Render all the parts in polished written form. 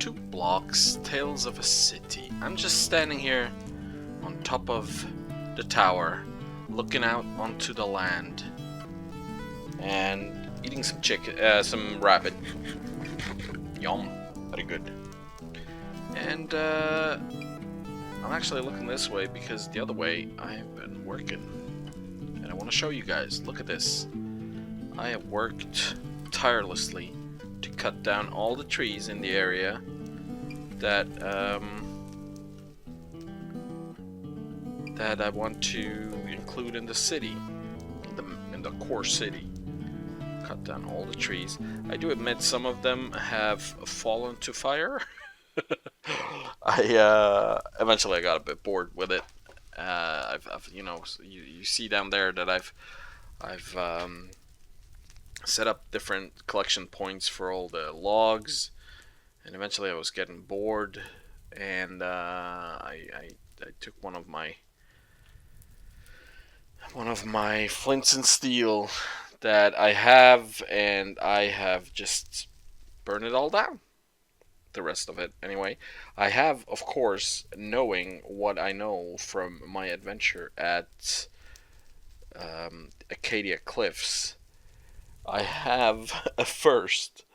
2 blocks, Tales of a City. I'm just standing here on top of the tower, looking out onto the land, and eating some chicken, some rabbit. Yum, very good. And I'm actually looking this way because the other way I've been working, and I want to show you guys. Look at this. I have worked tirelessly to cut down all the trees in the area that that I want to include in the city, in the core city. Cut down all the trees. I do admit some of them have fallen to fire. Eventually I got a bit bored with it. I've you know, you see down there that I've set up different collection points for all the logs, and eventually I was getting bored, and I took one of my flints and steel that I have, and I have just burned it all down. The rest of it, anyway. I have, of course, knowing what I know from my adventure at Acadia Cliffs, I have first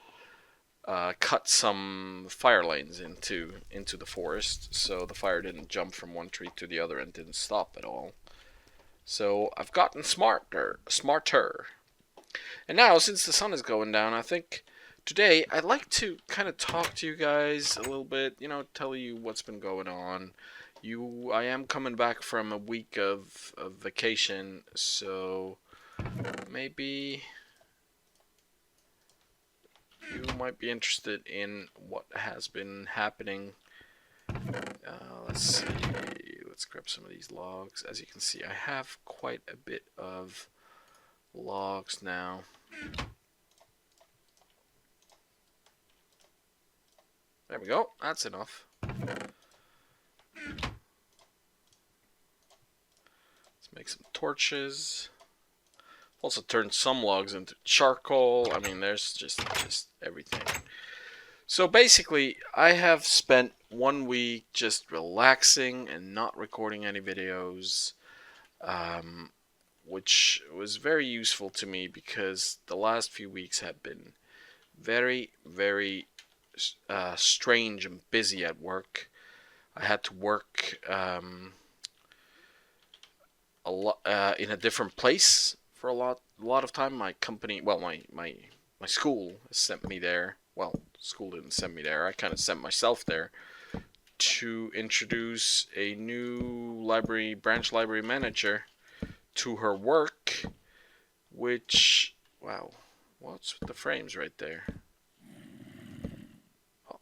cut some fire lanes into the forest, so the fire didn't jump from one tree to the other and didn't stop at all. So I've gotten smarter. And now, since the sun is going down, I think today I'd like to kind of talk to you guys a little bit, you know, tell you what's been going on. I am coming back from a week of vacation, so maybe you might be interested in what has been happening. Let's see. Let's grab some of these logs. As you can see, I have quite a bit of logs now. There we go. That's enough. Let's make some torches. Also turned some logs into charcoal. I mean, there's just everything. So basically, I have spent 1 week just relaxing and not recording any videos, which was very useful to me because the last few weeks have been very, very strange and busy at work. I had to work a lot in a different place for a lot of time. My company, well, my school sent me there. Well, school didn't send me there. I kind of sent myself there to introduce a new branch library manager to her work, which, wow, what's with the frames right there? Oh.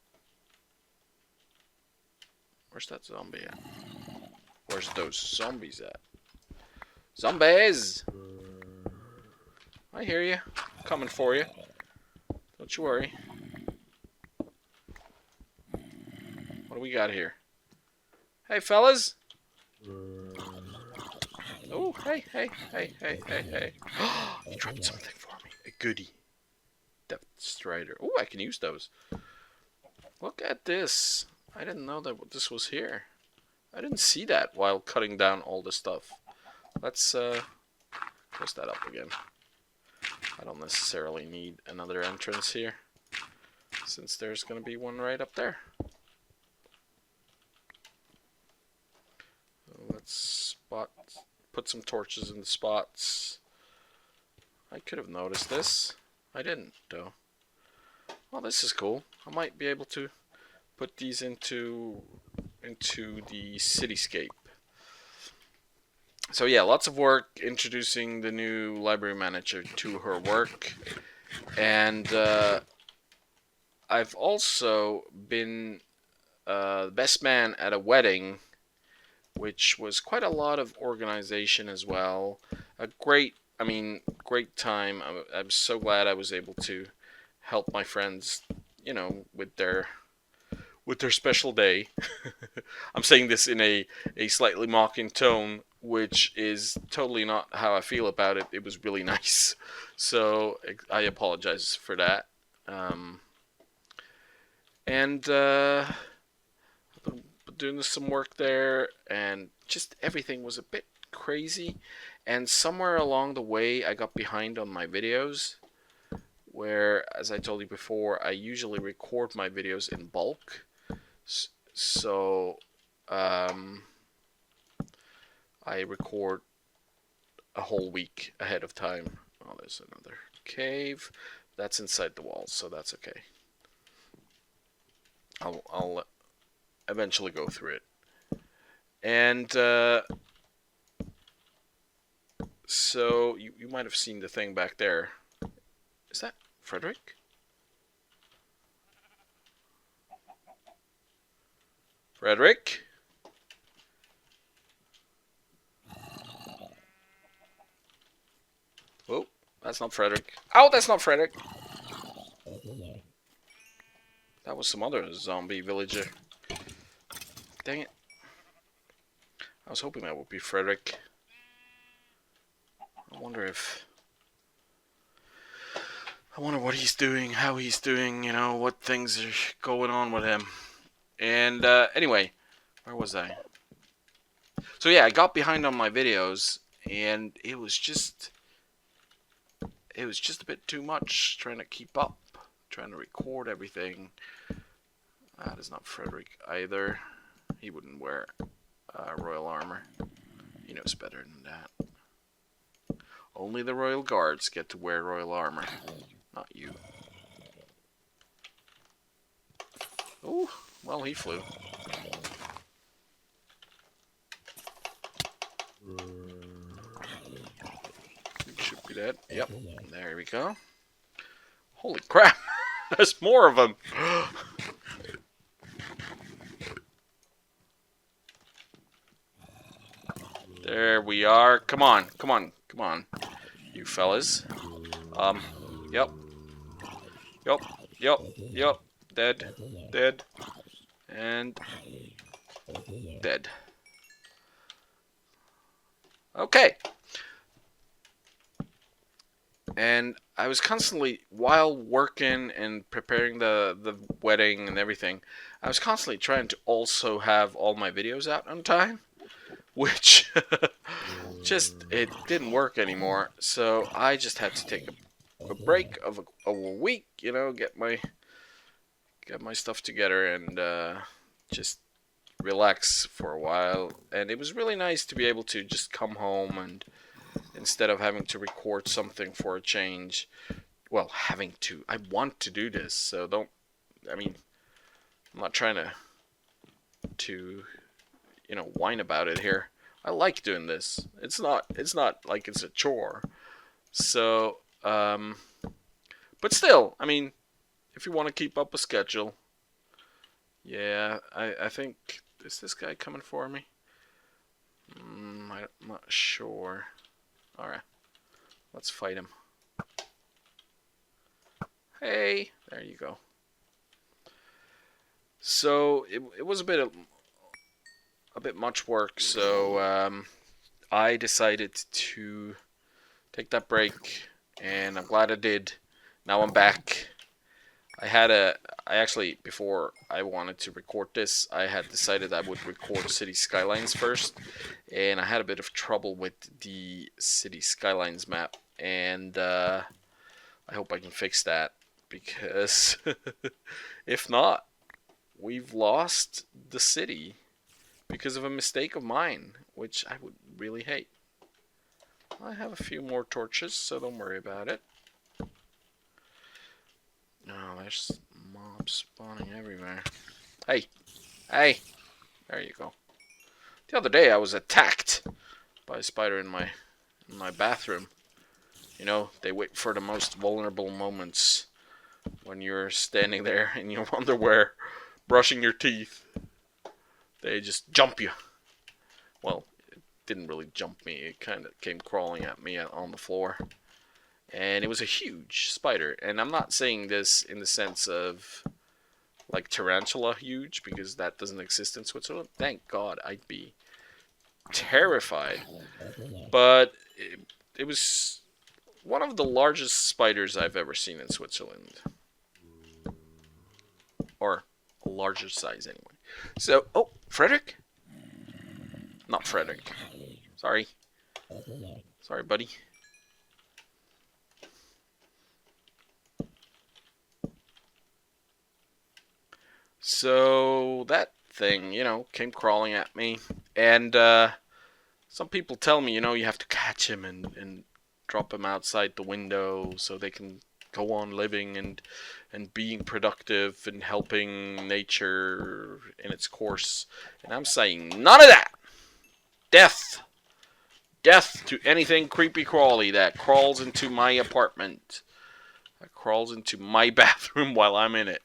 Where's that zombie at? Where's those zombies at? Zombies! I hear you. Coming for you. Don't you worry. What do we got here? Hey, fellas! Oh, hey. You dropped something for me. A goodie. Depth Strider. Oh, I can use those. Look at this. I didn't know that this was here. I didn't see that while cutting down all the stuff. Let's close that up again. I don't necessarily need another entrance here, since there's going to be one right up there. Let's put some torches in the spots. I could have noticed this. I didn't, though. Well, this is cool. I might be able to put these into the cityscape. So yeah, lots of work introducing the new library manager to her work, and I've also been the best man at a wedding, which was quite a lot of organization as well. A great time. I'm so glad I was able to help my friends, you know, with their special day. I'm saying this in a slightly mocking tone, which is totally not how I feel about it. It was really nice. So I apologize for that. And doing some work there, and just everything was a bit crazy. And somewhere along the way, I got behind on my videos. Where, as I told you before, I usually record my videos in bulk. So I record a whole week ahead of time. Oh, there's another cave. That's inside the walls, so that's okay. I'll eventually go through it. And so you might have seen the thing back there. Is that Frederick? Frederick? Oh, that's not Frederick. Oh, that's not Frederick. That was some other zombie villager. Dang it. I was hoping that would be Frederick. I wonder what he's doing, how he's doing, what things are going on with him. And anyway, where was I? So yeah, I got behind on my videos, and it was just a bit too much trying to keep up, trying to record everything. That is not Frederick either. He wouldn't wear royal armor. He knows better than that. Only the royal guards get to wear royal armor, not you. Oh, well, he flew. He should be dead. Yep, there we go. Holy crap, there's more of them. There we are. Come on, come on, come on, you fellas. Yep. Yep, yep, yep. Dead, dead, and dead. Okay. And I was constantly, while working and preparing the wedding and everything, I was constantly trying to also have all my videos out on time, which it didn't work anymore. So I just had to take a break of a week, get my stuff together and just relax for a while. And it was really nice to be able to just come home and, instead of having to record something for a change, well, I want to do this, so I'm not trying to whine about it here. I like doing this. It's not like it's a chore. So, but still, if you want to keep up a schedule, yeah, I think, is this guy coming for me? I'm not sure. Alright, let's fight him. Hey, there you go. So it was a bit much work, so I decided to take that break, and I'm glad I did. Now I'm back. I actually, before I wanted to record this, I had decided I would record City Skylines first, and I had a bit of trouble with the City Skylines map, and I hope I can fix that, because if not, we've lost the city because of a mistake of mine, which I would really hate. I have a few more torches, so don't worry about it. No, there's mobs spawning everywhere. Hey! Hey! There you go. The other day I was attacked by a spider in my bathroom. They wait for the most vulnerable moments when you're standing there in your underwear, brushing your teeth. They just jump you. Well, it didn't really jump me. It kind of came crawling at me on the floor. And it was a huge spider. And I'm not saying this in the sense of like tarantula huge, because that doesn't exist in Switzerland. Thank God, I'd be terrified. But it was one of the largest spiders I've ever seen in Switzerland. Or larger size anyway. So, oh, Frederick? Not Frederick. Sorry. Sorry, buddy. So that thing, came crawling at me, and some people tell me, you have to catch him and drop him outside the window so they can go on living and being productive and helping nature in its course. And I'm saying none of that. Death. Death to anything creepy crawly that crawls into my apartment. That crawls into my bathroom while I'm in it.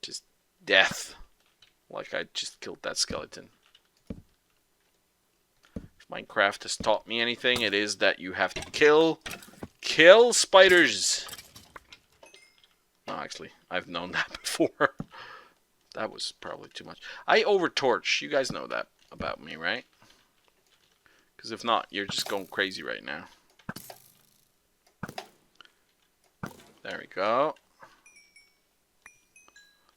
Just death. Like I just killed that skeleton. If Minecraft has taught me anything, it is that you have to kill spiders. No, actually, I've known that before. That was probably too much. I overtorch. You guys know that about me, right? Because if not, you're just going crazy right now. There we go.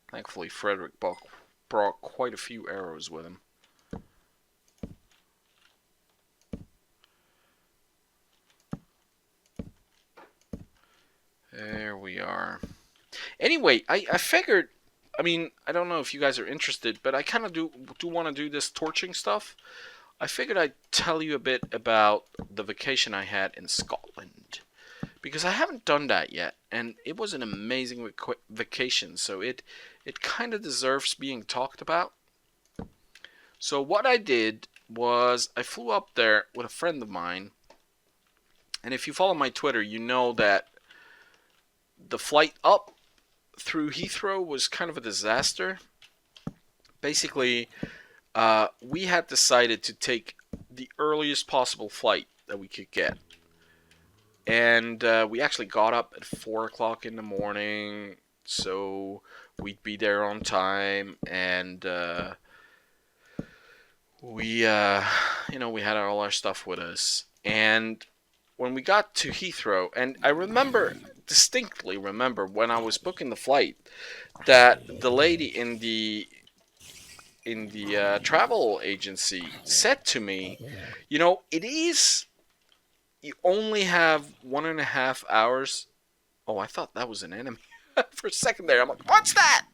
Thankfully, Frederick brought quite a few arrows with him. There we are. Anyway, I figured, I mean, I don't know if you guys are interested, but I kind of do want to do this torching stuff. I figured I'd tell you a bit about the vacation I had in Scotland. Because I haven't done that yet, and it was an amazing vacation, so it kind of deserves being talked about. So what I did was I flew up there with a friend of mine, and if you follow my Twitter, you know that the flight up through Heathrow was kind of a disaster. Basically, we had decided to take the earliest possible flight that we could get. And we actually got up at 4 o'clock in the morning, so we'd be there on time. And we had all our stuff with us. And when we got to Heathrow, and I distinctly remember when I was booking the flight, that the lady in the travel agency said to me, it is. You only have 1.5 hours. Oh, I thought that was an enemy for a second there. I'm like, what's that?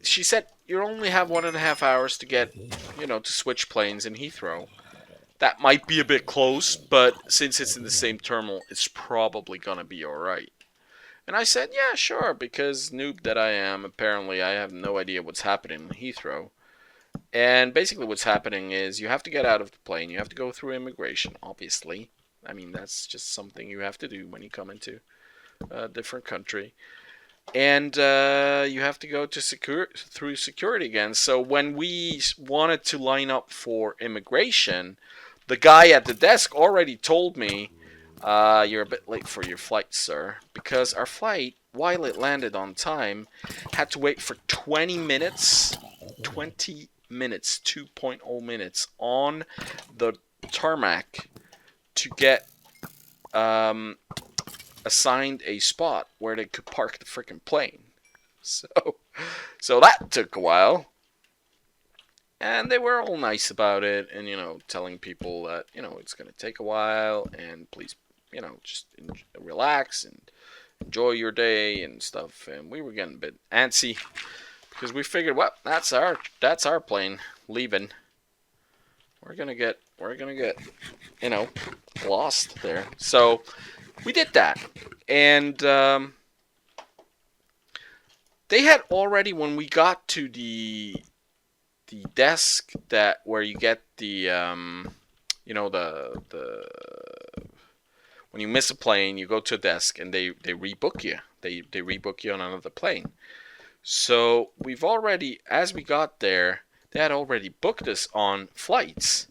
She said you only have 1.5 hours to get, to switch planes in Heathrow. That might be a bit close, but since it's in the same terminal, it's probably gonna be all right. And I said, yeah, sure, because noob that I am, apparently I have no idea what's happening in Heathrow. And basically what's happening is you have to get out of the plane. You have to go through immigration, obviously. I mean, that's just something you have to do when you come into a different country. And you have to go through security again. So when we wanted to line up for immigration, the guy at the desk already told me, you're a bit late for your flight, sir. Because our flight, while it landed on time, had to wait for 20 minutes. 20 minutes, 2.0 minutes on the tarmac to get assigned a spot where they could park the freaking plane. So that took a while. And they were all nice about it and, telling people that, it's going to take a while and please, just relax and enjoy your day and stuff. And we were getting a bit antsy because we figured, well, that's our plane leaving. We're gonna get lost there. So we did that, and they had already, when we got to the desk where you get the when you miss a plane, you go to a desk and they rebook you. They rebook you on another plane. So we've already, as we got there, they had already booked us on flights.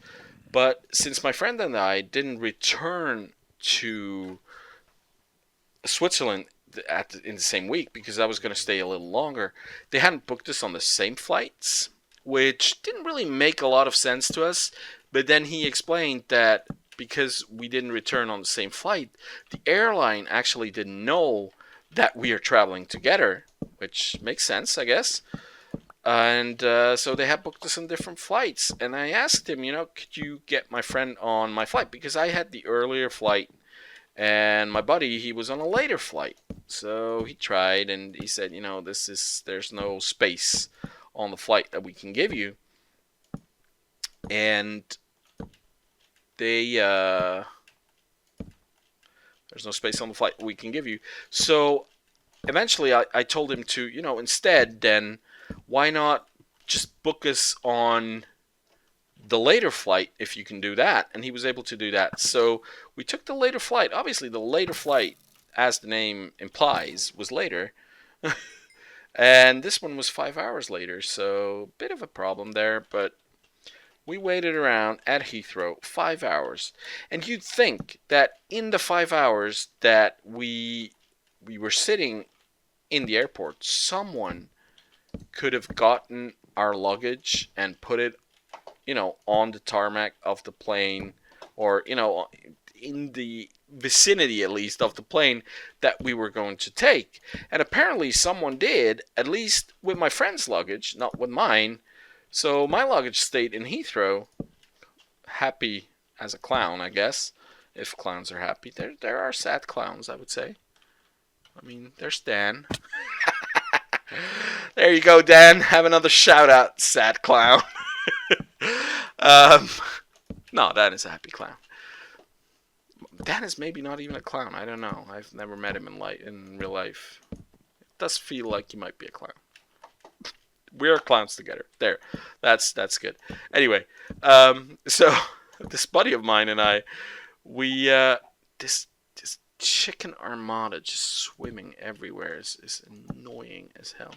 But since my friend and I didn't return to Switzerland in the same week, because I was going to stay a little longer, they hadn't booked us on the same flights, which didn't really make a lot of sense to us. But then he explained that because we didn't return on the same flight, the airline actually didn't know that we are traveling together, which makes sense, I guess. And so they had booked us on different flights. And I asked him, could you get my friend on my flight? Because I had the earlier flight, and my buddy, he was on a later flight. So he tried, and he said, there's no space on the flight that we can give you. And there's no space on the flight we can give you. So eventually I told him to, instead, then why not just book us on the later flight if you can do that? And he was able to do that. So we took the later flight. Obviously, the later flight, as the name implies, was later. And this one was 5 hours later, so a bit of a problem there, but we waited around at Heathrow 5 hours. And you'd think that in the 5 hours that we were sitting in the airport, someone could have gotten our luggage and put it, on the tarmac of the plane, or, in the vicinity at least of the plane that we were going to take. And apparently someone did, at least with my friend's luggage, not with mine. So my luggage stayed in Heathrow, happy as a clown, I guess, if clowns are happy. There are sad clowns, I would say. I mean, there's Dan. There you go, Dan. Have another shout out, sad clown. No, Dan is a happy clown. Dan is maybe not even a clown. I don't know. I've never met him in real life. It does feel like he might be a clown. We're clowns together. There. That's good. Anyway, so this buddy of mine and I, we this chicken armada just swimming everywhere is annoying as hell.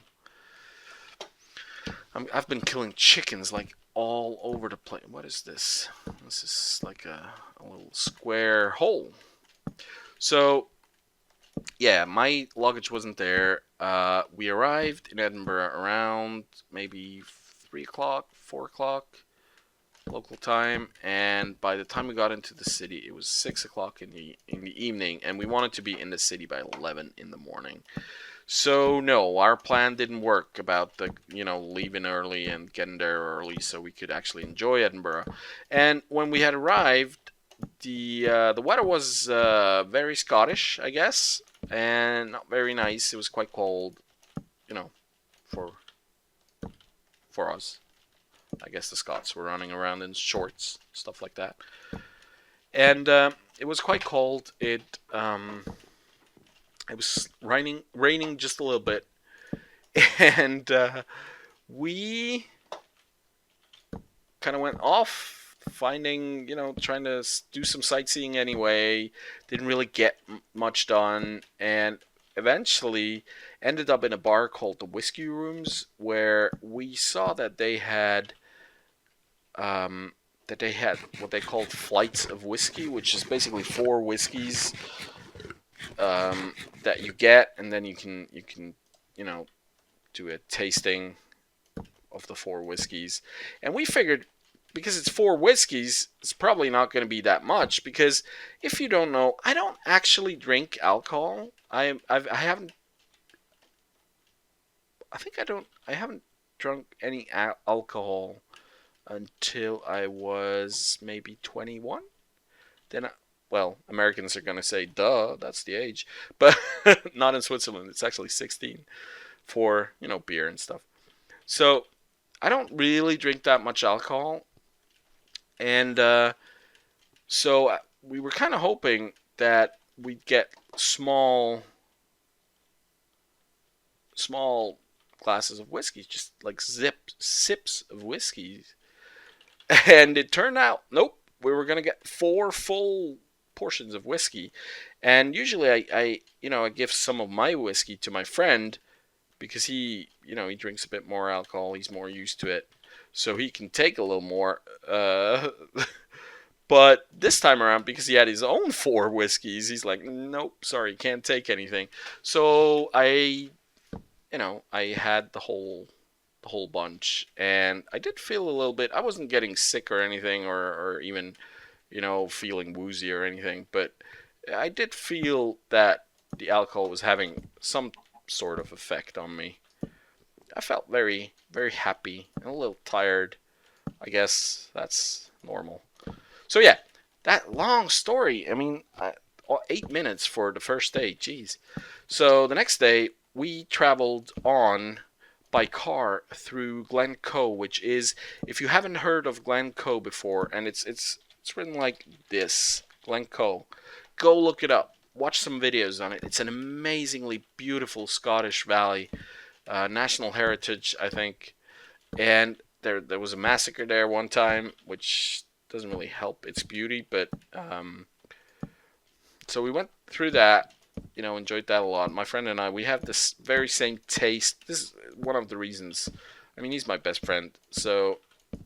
I've been killing chickens like all over the place. What is this? This is like a little square hole. So, yeah, my luggage wasn't there. We arrived in Edinburgh around maybe 3 o'clock, 4 o'clock local time, and by the time we got into the city, it was 6 o'clock in the evening, and we wanted to be in the city by 11 in the morning. So no, our plan didn't work about the leaving early and getting there early so we could actually enjoy Edinburgh. And when we had arrived, the weather was very Scottish, I guess, and not very nice. It was quite cold, for us. I guess the Scots were running around in shorts, stuff like that. And it was quite cold. It was raining just a little bit, and we kind of went off finding, trying to do some sightseeing anyway. Didn't really get much done, and eventually ended up in a bar called the Whiskey Rooms, where we saw that they had what they called flights of whiskey, which is basically 4 whiskeys that you get, and then you can do a tasting of the 4 whiskeys. And we figured, because it's 4 whiskeys, it's probably not going to be that much, because if you don't know, I don't actually drink alcohol. I haven't drunk any alcohol until I was maybe 21. Then Americans are going to say, duh, that's the age. But not in Switzerland. It's actually 16 for, beer and stuff. So I don't really drink that much alcohol. And so we were kind of hoping that we'd get small glasses of whiskey, just like sips of whiskey. And it turned out, nope, we were going to get 4 full portions of whiskey. And usually I give some of my whiskey to my friend, because he drinks a bit more alcohol. He's more used to it, so he can take a little more. But this time around, because he had his own 4 whiskeys, he's like, nope, sorry, can't take anything. So I had the whole bunch, and I did feel a little bit. I wasn't getting sick or anything, or even feeling woozy or anything, but I did feel that the alcohol was having some sort of effect on me. I felt very, very happy and a little tired. I guess that's normal. So yeah, that long story. I mean, 8 minutes for the first day. Jeez. So the next day we traveled on by car through Glencoe, which is, if you haven't heard of Glencoe before, and it's written like this, Glencoe. Go look it up. Watch some videos on it. It's an amazingly beautiful Scottish valley, national heritage, I think. And there was a massacre there one time, which doesn't really help its beauty, but so we went through that, enjoyed that a lot. My friend and I, we have this very same taste. This is one of the reasons. I mean, he's my best friend, so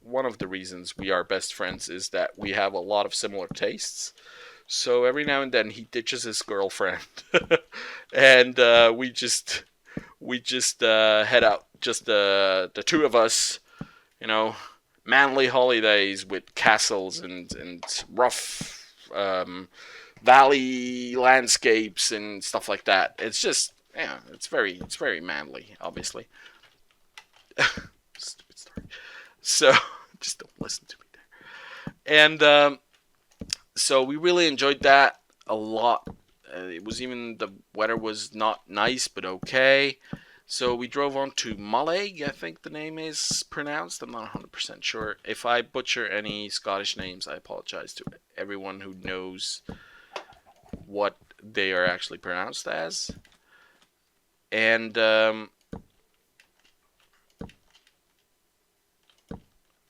one of the reasons we are best friends is that we have a lot of similar tastes. So every now and then he ditches his girlfriend, and we just head out, just the two of us, manly holidays with castles and rough valley landscapes and stuff like that. It's just, yeah, it's very manly, obviously. Stupid story. So just don't listen to me there. And so we really enjoyed that a lot. It was, even the weather was not nice, but okay. So we drove on to Mallaig, I think the name is pronounced. I'm not 100% sure. If I butcher any Scottish names, I apologize to everyone who knows what they are actually pronounced as. And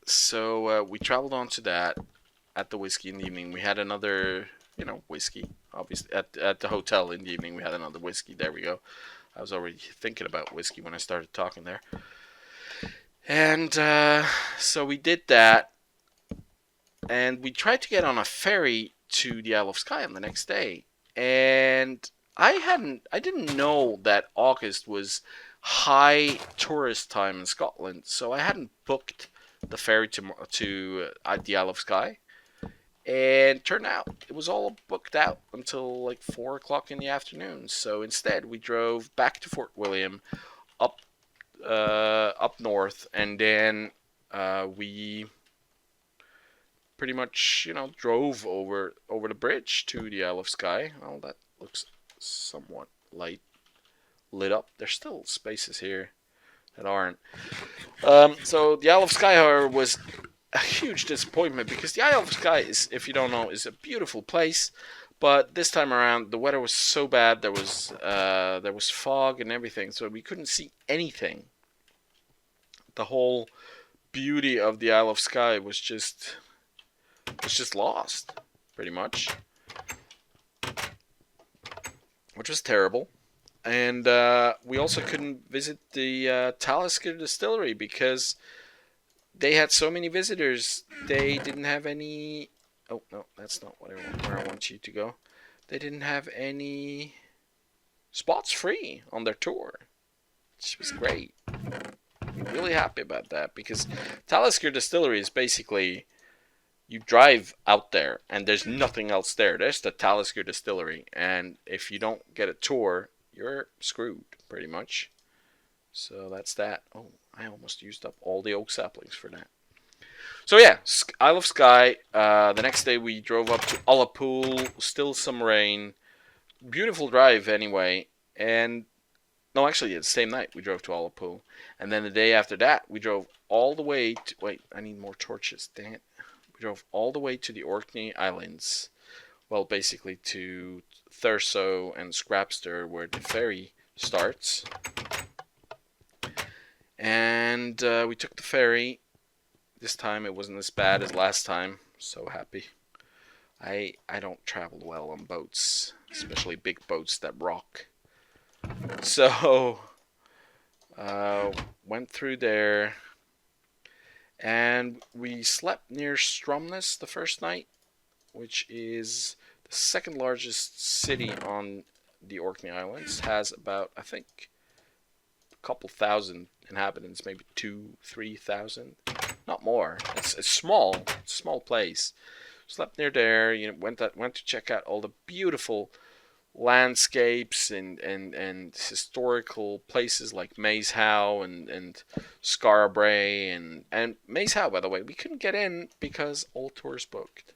so we traveled on to that at the whiskey in the evening. We had another, whiskey, obviously, at the hotel in the evening. We had another whiskey. There we go. I was already thinking about whiskey when I started talking there. And so we did that. And we tried to get on a ferry to the Isle of Skye on the next day. And I didn't know that August was high tourist time in Scotland. So I hadn't booked the ferry to the Isle of Skye. And turned out it was all booked out until like 4 o'clock in the afternoon. So instead, we drove back to Fort William, up north, and then we pretty much drove over the bridge to the Isle of Skye. Well, that looks somewhat lit up. There's still spaces here that aren't. So the Isle of Skye, however, was a huge disappointment, because the Isle of Skye is, if you don't know, is a beautiful place, but this time around the weather was so bad. There was fog and everything, so we couldn't see anything. The whole beauty of the Isle of Skye was just lost, pretty much, which was terrible. And we also couldn't visit the Talisker distillery because they had so many visitors. They didn't have any. Oh no, that's not where I want you to go. They didn't have any spots free on their tour, which was great. I'm really happy about that, because Talisker Distillery is basically, you drive out there and there's nothing else there. There's the Talisker Distillery, and if you don't get a tour, you're screwed pretty much. So that's that. Oh, I almost used up all the oak saplings for that. So yeah, Isle of Skye. The next day we drove up to Ullapool. Still some rain. Beautiful drive anyway. And no, actually, the same night we drove to Ullapool. And then the day after that, we drove all the way to... Wait, I need more torches. Dang it. We drove all the way to the Orkney Islands. Well, basically to Thurso and Scrapster, where the ferry starts. And we took the ferry. This time it wasn't as bad as last time. So happy. I don't travel well on boats, especially big boats that rock. So went through there, and we slept near Stromness the first night, which is the second largest city on the Orkney Islands. Has about, I think, a couple thousand inhabitants, maybe 2,000-3,000, not more. It's a small place. Slept near there. Went to check out all the beautiful landscapes and historical places like Maze Howe and Scarbray and Maze Howe, by the way, we couldn't get in because all tours booked.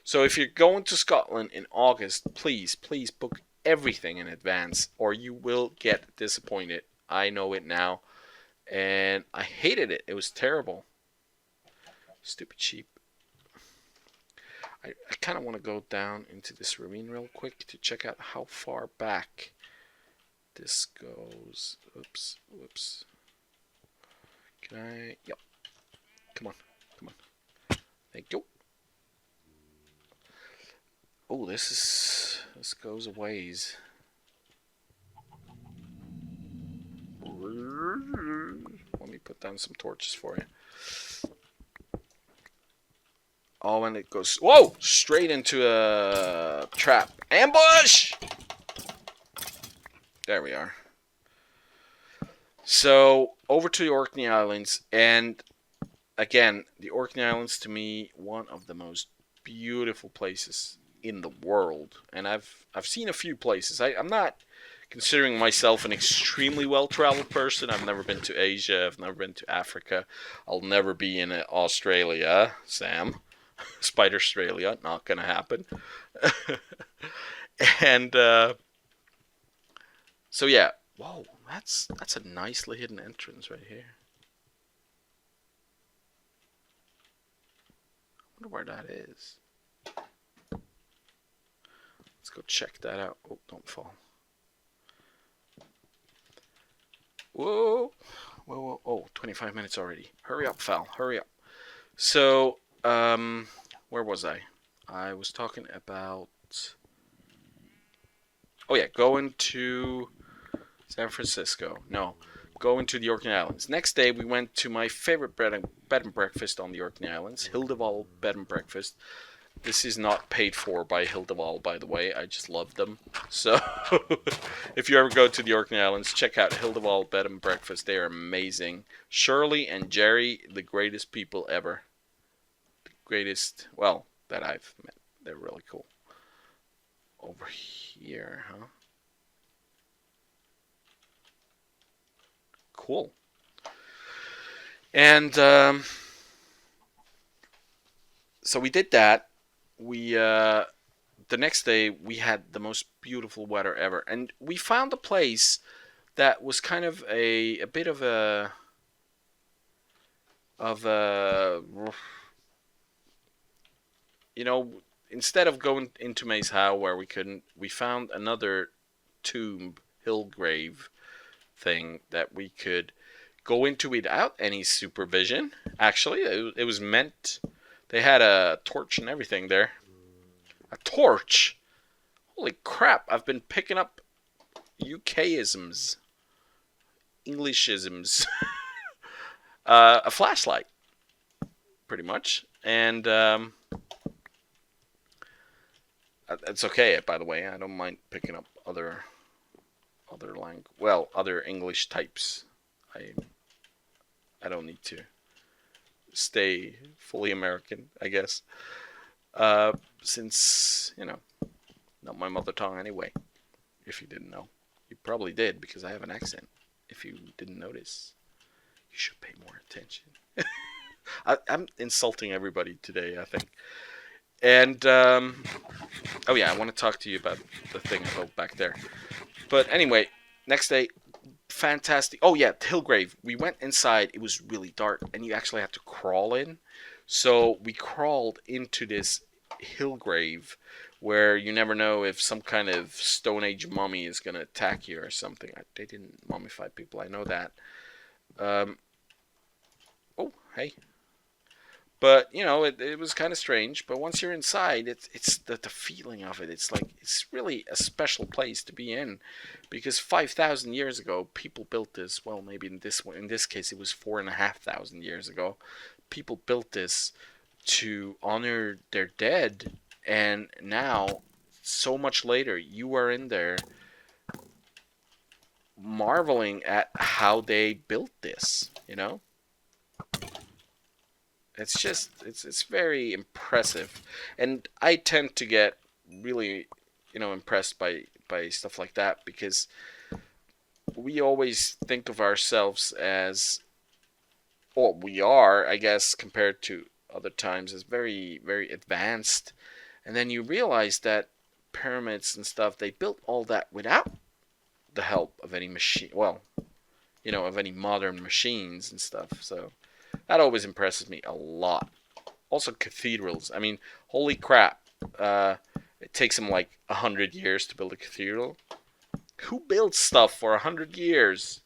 So if you're going to Scotland in August, please book everything in advance or you will get disappointed. I know it now. And I hated it. It was terrible. Stupid sheep. I kind of want to go down into this ravine real quick to check out how far back this goes. Oops, whoops. Can I? Yep. Come on, come on. Thank you. Oh, this goes a ways. Let me put down some torches for you. Oh, and it goes, whoa, straight into a trap. Ambush! There we are. So, over to the Orkney Islands, and again, the Orkney Islands to me, one of the most beautiful places in the world. And I've seen a few places. I'm not considering myself an extremely well-traveled person. I've never been to Asia. I've never been to Africa. I'll never be in Australia, Sam. Spider Australia, not gonna happen. And so yeah, whoa, that's a nicely hidden entrance right here. I wonder where that is. Let's go check that out. Oh, don't fall. Whoa, whoa, whoa. Oh, 25 minutes already. Hurry up, Fal. Hurry up. So, where was I? I was talking about... Oh yeah, going to San Francisco. No, going to the Orkney Islands. Next day, we went to my favorite bed and breakfast on the Orkney Islands, Hildeval Bed and Breakfast. This is not paid for by Hildeval, by the way. I just love them. So, if you ever go to the Orkney Islands, check out Hildeval Bed and Breakfast. They are amazing. Shirley and Jerry, the greatest people ever. The greatest, well, that I've met. They're really cool. Over here, huh? Cool. And so we did that. We the next day we had the most beautiful weather ever, and we found a place that was kind of a bit of a you know, instead of going into Maze Howe where we couldn't, we found another tomb, hill grave thing that we could go into without any supervision. Actually, it was meant. They had a torch and everything there. A torch? Holy crap! I've been picking up UK-isms, Englishisms. A flashlight, pretty much, and it's okay. By the way, I don't mind picking up other other English types. I don't need to stay fully American, I guess. Since, you know, not my mother tongue anyway. If you didn't know. You probably did, because I have an accent. If you didn't notice, you should pay more attention. I'm insulting everybody today, I think. And, oh yeah, I want to talk to you about the thing I built back there. But anyway, next day, fantastic. Oh yeah, Hillgrave. We went inside. It was really dark, and you actually have to crawl in. So we crawled into this Hillgrave, where you never know if some kind of Stone Age mummy is going to attack you or something. They didn't mummify people, I know that. Oh, hey. But, you know, it was kind of strange. But once you're inside, it's the feeling of it. It's like, it's really a special place to be in. Because 5,000 years ago, people built this. Well, maybe in this case, it was 4,500 years ago. People built this to honor their dead. And now, so much later, you are in there marveling at how they built this, you know? It's just, it's very impressive. And I tend to get really, you know, impressed by by stuff like that, because we always think of ourselves as, well, we are, I guess, compared to other times, as very, very advanced. And then you realize that pyramids and stuff, they built all that without the help of any machine. Well, of any modern machines and stuff. So that always impresses me a lot. Also, cathedrals. I mean, holy crap. It takes them like 100 years to build a cathedral. Who builds stuff for 100 years?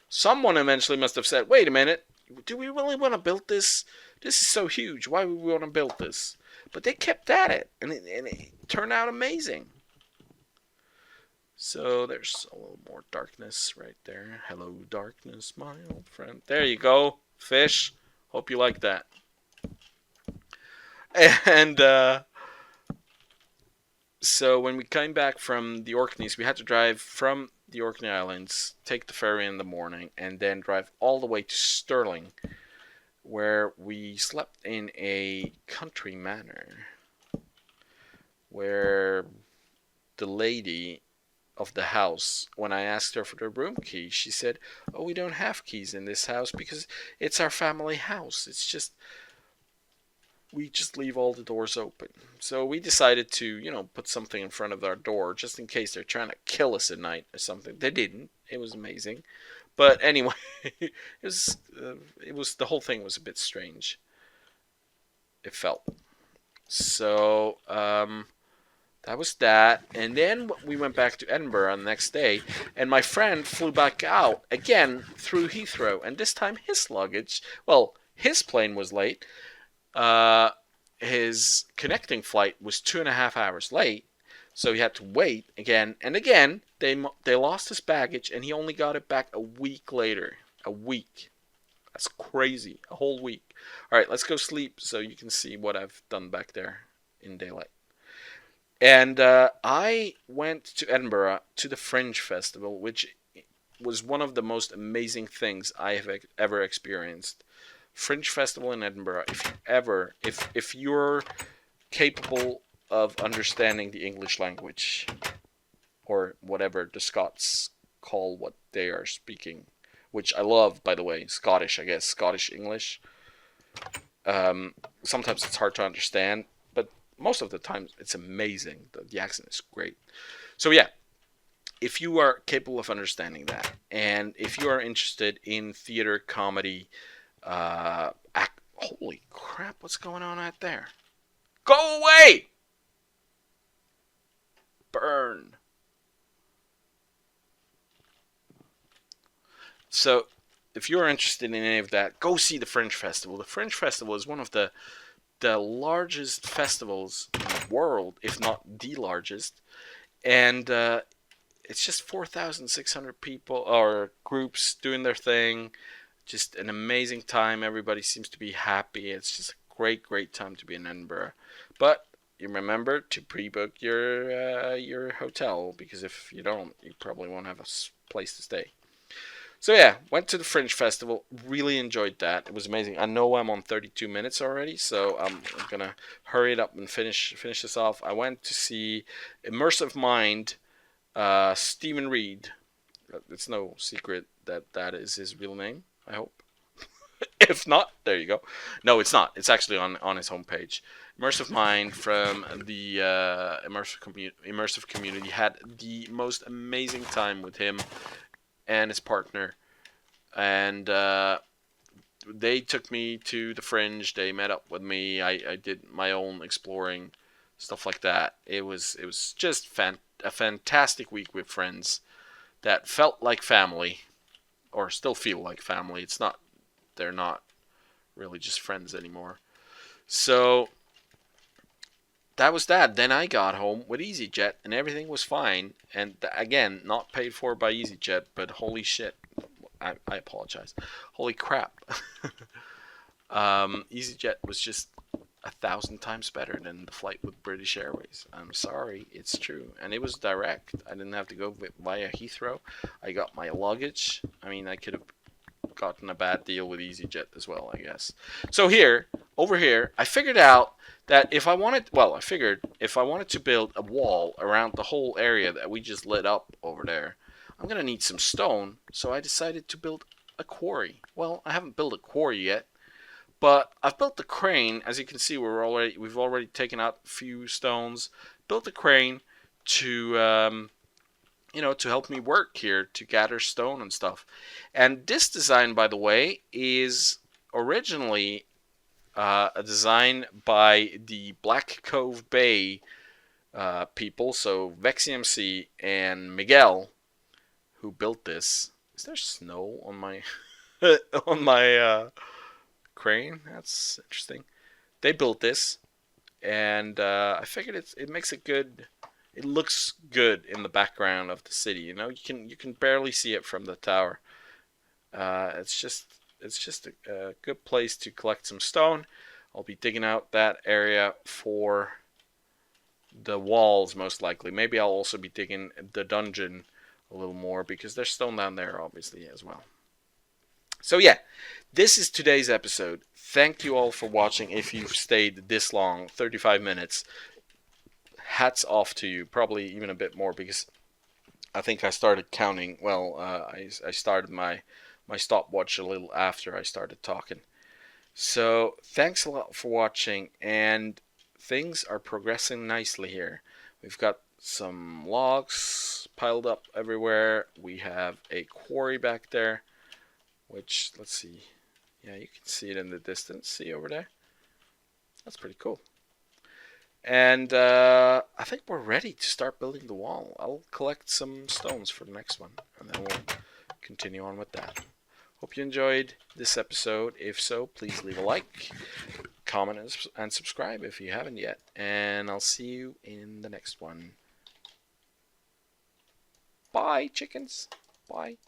Someone eventually must have said, wait a minute, do we really want to build this? This is so huge. Why would we want to build this? But they kept at it, and it turned out amazing. So there's a little more darkness right there. Hello, darkness, my old friend. There you go, fish. Hope you like that. And so when we came back from the Orkneys, we had to drive from the Orkney Islands, take the ferry in the morning, and then drive all the way to Stirling, where we slept in a country manor, where the lady of the house, when I asked her for the room key, she said, oh, we don't have keys in this house because it's our family house. It's just, we just leave all the doors open. So we decided to, put something in front of our door just in case they're trying to kill us at night or something. They didn't. It was amazing. But anyway, it was the whole thing was a bit strange. It felt. So, that was that. And then we went back to Edinburgh on the next day. And my friend flew back out again through Heathrow. And this time his luggage, well, his plane was late. His connecting flight was 2.5 hours late. So he had to wait again and again. They lost his baggage, and he only got it back a week later. A week. That's crazy. A whole week. All right, let's go sleep so you can see what I've done back there in daylight. And I went to Edinburgh to the Fringe Festival, which was one of the most amazing things I have ever experienced. Fringe Festival in Edinburgh. If you're capable of understanding the English language, or whatever the Scots call what they are speaking, which I love, by the way, Scottish, I guess, Scottish English. Sometimes it's hard to understand, but most of the time it's amazing. The accent is great. So yeah, if you are capable of understanding that, and if you are interested in theater, comedy, holy crap, what's going on out there? Go away! Burn. So, if you're interested in any of that, go see the Fringe Festival. The Fringe Festival is one of the largest festivals in the world, if not the largest. And it's just 4,600 people or groups doing their thing. Just an amazing time. Everybody seems to be happy. It's just a great, great time to be in Edinburgh. But you remember to pre-book your hotel, because if you don't, you probably won't have a place to stay. So yeah, went to the Fringe Festival. Really enjoyed that. It was amazing. I know I'm on 32 minutes already, so I'm gonna hurry it up and finish this off. I went to see Immersive Mind, Stephen Reed. It's no secret that is his real name, I hope. If not, there you go. No, it's not. It's actually on his homepage. Immersive Mind from the immersive community. Had the most amazing time with him and his partner, and they took me to the Fringe. They met up with me. I did my own exploring, stuff like that. It was just a fantastic week with friends that felt like family, or still feel like family. They're not really just friends anymore. So that was that. Then I got home with EasyJet, and everything was fine. And again, not paid for by EasyJet, but holy shit. I apologize. Holy crap. EasyJet was just 1,000 times better than the flight with British Airways. I'm sorry, it's true. And it was direct. I didn't have to go via Heathrow. I got my luggage. I mean, I could have gotten a bad deal with EasyJet as well, I guess. So here, over here, I figured out that if I wanted, well, I figured if I wanted to build a wall around the whole area that we just lit up over there, I'm going to need some stone, so I decided to build a quarry. Well, I haven't built a quarry yet, but I've built the crane. As you can see, we've already taken out a few stones, built the crane to to help me work here, to gather stone and stuff. And this design, by the way, is originally a design by the Black Cove Bay people, so VexCMC and Miguel, who built this. Is there snow on my on my crane? That's interesting. They built this, and I figured it makes it good. It looks good in the background of the city. You know, you can barely see it from the tower. It's just a good place to collect some stone. I'll be digging out that area for the walls most likely. Maybe I'll also be digging the dungeon a little more because there's stone down there obviously as well. So yeah, this is today's episode. Thank you all for watching. If you've stayed this long, 35 minutes, hats off to you. Probably even a bit more because I think I started counting. Well, I started my stopwatch a little after I started talking. So thanks a lot for watching, and things are progressing nicely here. We've got some logs piled up everywhere. We have a quarry back there, which, let's see. Yeah, you can see it in the distance. See over there? That's pretty cool. And I think we're ready to start building the wall. I'll collect some stones for the next one, and then we'll continue on with that. Hope you enjoyed this episode. If so, please leave a like, comment, and subscribe if you haven't yet. And I'll see you in the next one. Bye, chickens. Bye.